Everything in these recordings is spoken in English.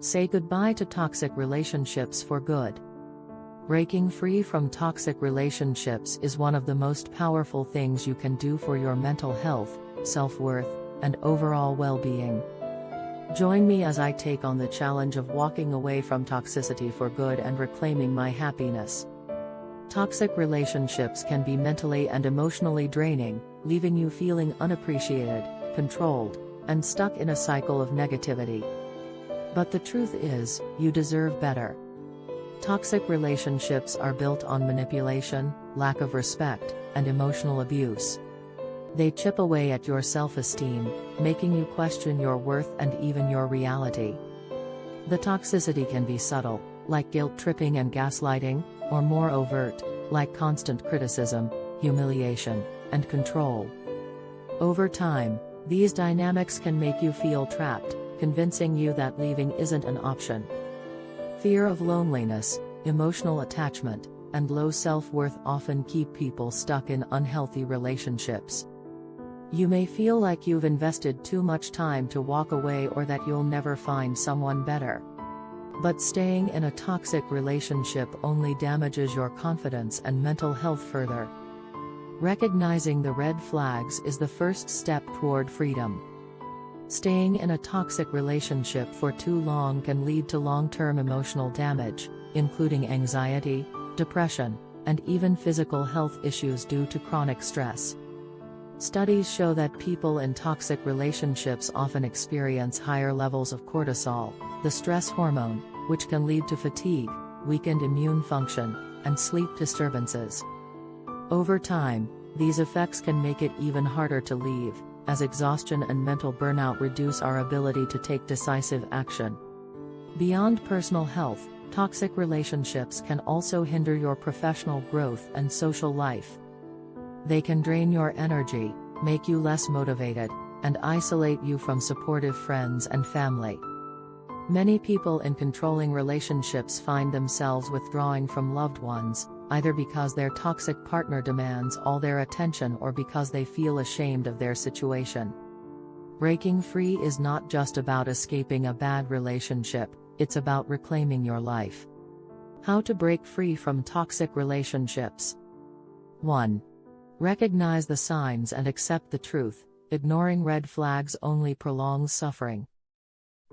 Say goodbye to toxic relationships for good. Breaking free from toxic relationships is one of the most powerful things you can do for your mental health, self-worth, and overall well-being. Join me as I take on the challenge of walking away from toxicity for good and reclaiming my happiness. Toxic relationships can be mentally and emotionally draining, leaving you feeling unappreciated, controlled, and stuck in a cycle of negativity. But the truth is, you deserve better. Toxic relationships are built on manipulation, lack of respect, and emotional abuse. They chip away at your self-esteem, making you question your worth and even your reality. The toxicity can be subtle, like guilt-tripping and gaslighting, or more overt, like constant criticism, humiliation, and control. Over time, these dynamics can make you feel trapped, convincing you that leaving isn't an option. Fear of loneliness, emotional attachment, and low self-worth often keep people stuck in unhealthy relationships. You may feel like you've invested too much time to walk away or that you'll never find someone better. But staying in a toxic relationship only damages your confidence and mental health further. Recognizing the red flags is the first step toward freedom. Staying in a toxic relationship for too long can lead to long-term emotional damage, including anxiety, depression, and even physical health issues due to chronic stress. Studies show that people in toxic relationships often experience higher levels of cortisol, the stress hormone, which can lead to fatigue, weakened immune function, and sleep disturbances. Over time, these effects can make it even harder to leave, as exhaustion and mental burnout reduce our ability to take decisive action. Beyond personal health, toxic relationships can also hinder your professional growth and social life. They can drain your energy, make you less motivated, and isolate you from supportive friends and family. Many people in controlling relationships find themselves withdrawing from loved ones, either because their toxic partner demands all their attention or because they feel ashamed of their situation. Breaking free is not just about escaping a bad relationship, it's about reclaiming your life. How to break free from toxic relationships. 1. Recognize the signs and accept the truth. Ignoring red flags only prolongs suffering.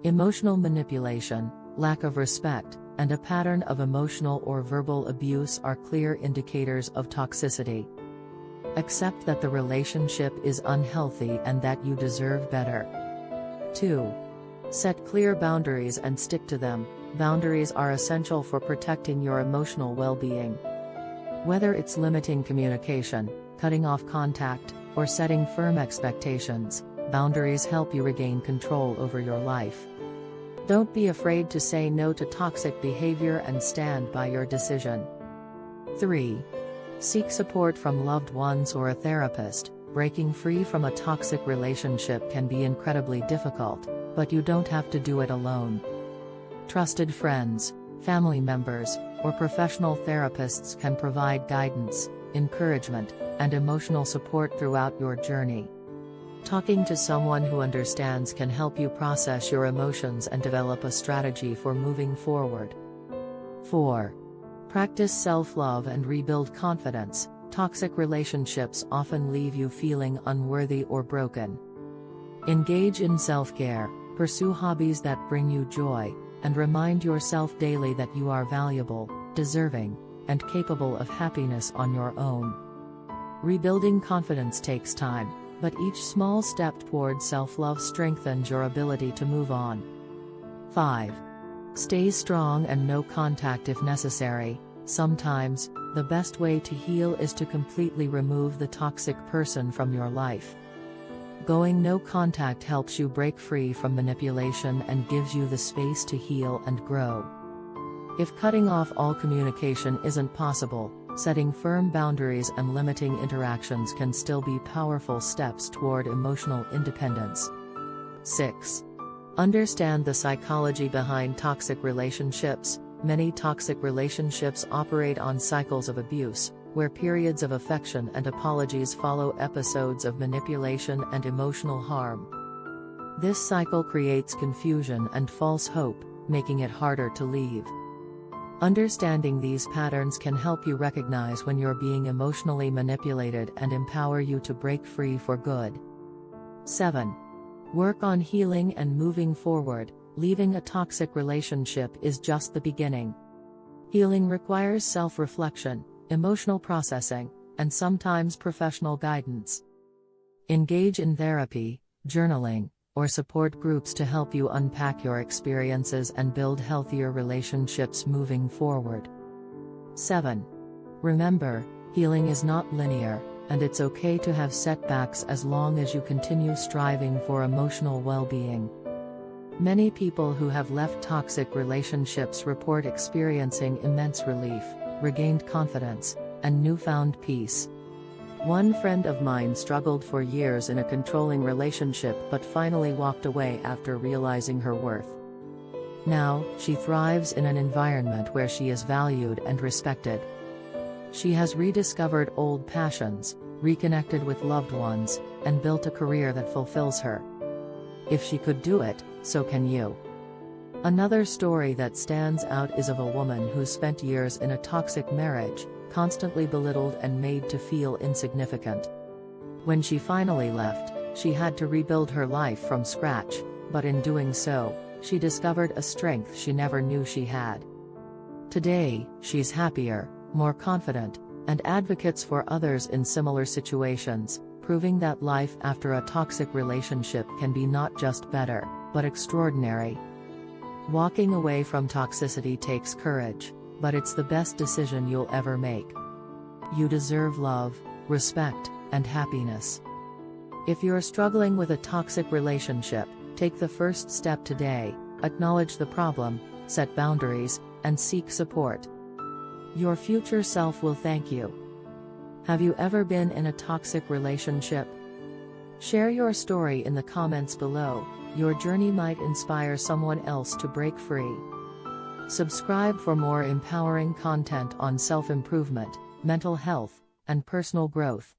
Emotional manipulation, lack of respect, and a pattern of emotional or verbal abuse are clear indicators of toxicity. Accept that the relationship is unhealthy and that you deserve better. 2. Set clear boundaries and stick to them. Boundaries are essential for protecting your emotional well-being. Whether it's limiting communication, cutting off contact, or setting firm expectations, boundaries help you regain control over your life. Don't be afraid to say no to toxic behavior and stand by your decision. 3. Seek support from loved ones or a therapist. Breaking free from a toxic relationship can be incredibly difficult, but you don't have to do it alone. Trusted friends, family members, or professional therapists can provide guidance, encouragement, and emotional support throughout your journey. Talking to someone who understands can help you process your emotions and develop a strategy for moving forward. 4. Practice self-love and rebuild confidence. Toxic relationships often leave you feeling unworthy or broken. Engage in self-care, pursue hobbies that bring you joy, and remind yourself daily that you are valuable, deserving, and capable of happiness on your own. Rebuilding confidence takes time, but each small step toward self-love strengthens your ability to move on. 5. Stay strong and no contact if necessary. Sometimes, the best way to heal is to completely remove the toxic person from your life. Going no contact helps you break free from manipulation and gives you the space to heal and grow. If cutting off all communication isn't possible, setting firm boundaries and limiting interactions can still be powerful steps toward emotional independence. 6. Understand the psychology behind toxic relationships. Many toxic relationships operate on cycles of abuse, where periods of affection and apologies follow episodes of manipulation and emotional harm. This cycle creates confusion and false hope, making it harder to leave. Understanding these patterns can help you recognize when you're being emotionally manipulated and empower you to break free for good. 7. Work on healing and moving forward. Leaving a toxic relationship is just the beginning. Healing requires self-reflection, emotional processing, and sometimes professional guidance. Engage in therapy, journaling, or support groups to help you unpack your experiences and build healthier relationships moving forward. 7. Remember, healing is not linear, and it's okay to have setbacks as long as you continue striving for emotional well-being. Many people who have left toxic relationships report experiencing immense relief, regained confidence, and newfound peace. One friend of mine struggled for years in a controlling relationship but finally walked away after realizing her worth. Now, she thrives in an environment where she is valued and respected. She has rediscovered old passions, reconnected with loved ones, and built a career that fulfills her. If she could do it, so can you. Another story that stands out is of a woman who spent years in a toxic marriage, constantly belittled and made to feel insignificant. When she finally left, she had to rebuild her life from scratch, but in doing so, she discovered a strength she never knew she had. Today, she's happier, more confident, and advocates for others in similar situations, proving that life after a toxic relationship can be not just better, but extraordinary. Walking away from toxicity takes courage, but it's the best decision you'll ever make. You deserve love, respect, and happiness. If you're struggling with a toxic relationship, take the first step today, acknowledge the problem, set boundaries, and seek support. Your future self will thank you. Have you ever been in a toxic relationship? Share your story in the comments below. Your journey might inspire someone else to break free. Subscribe for more empowering content on self-improvement, mental health, and personal growth.